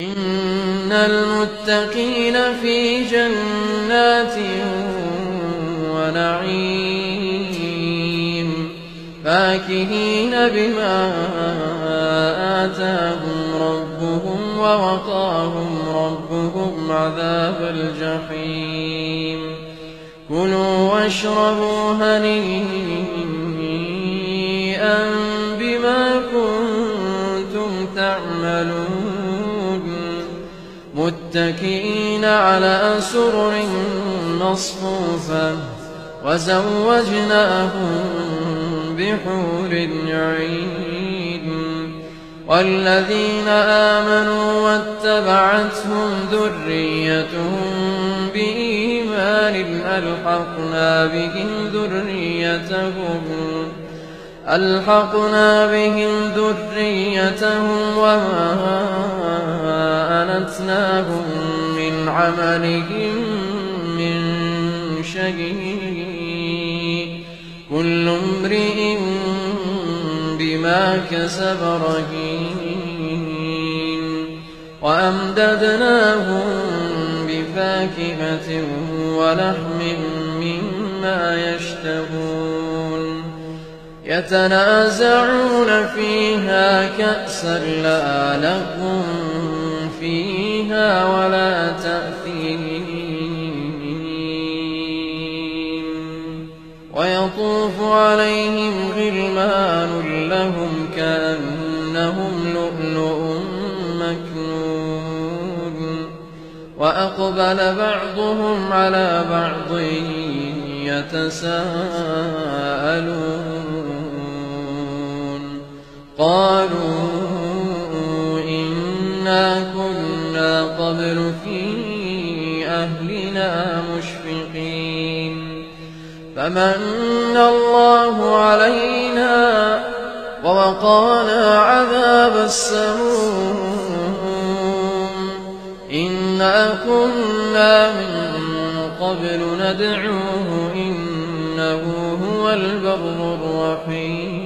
إن المتقين في جنات ونعيم فاكهين بما آتاهم ربهم ووقاهم ربهم عذاب الجحيم كلوا واشربوا هنيئا بما كنتم تعملون متكئين على سرر مصفوفة وزوجناهم بحور عين والذين آمنوا واتبعتهم ذريتهم بإيمان ألحقنا بهم ذريتهم وما ألتناهم من عملهم من شيء كل امرئ بما كسب رهين وأمددناهم بفاكهة ولحم مما يشتهون يتنازعون فيها كأسا لا لكم فيها ولا تأثيم ويطوف عليهم غلمان لهم كأنهم لؤلؤ مكنون وأقبل بعضهم على بعض يتساءلون قالوا إنا كنا قبل في أهلنا مشفقين فمن الله علينا ووقانا عذاب السموم إنا كنا من قبل ندعوه إنه هو البر الرحيم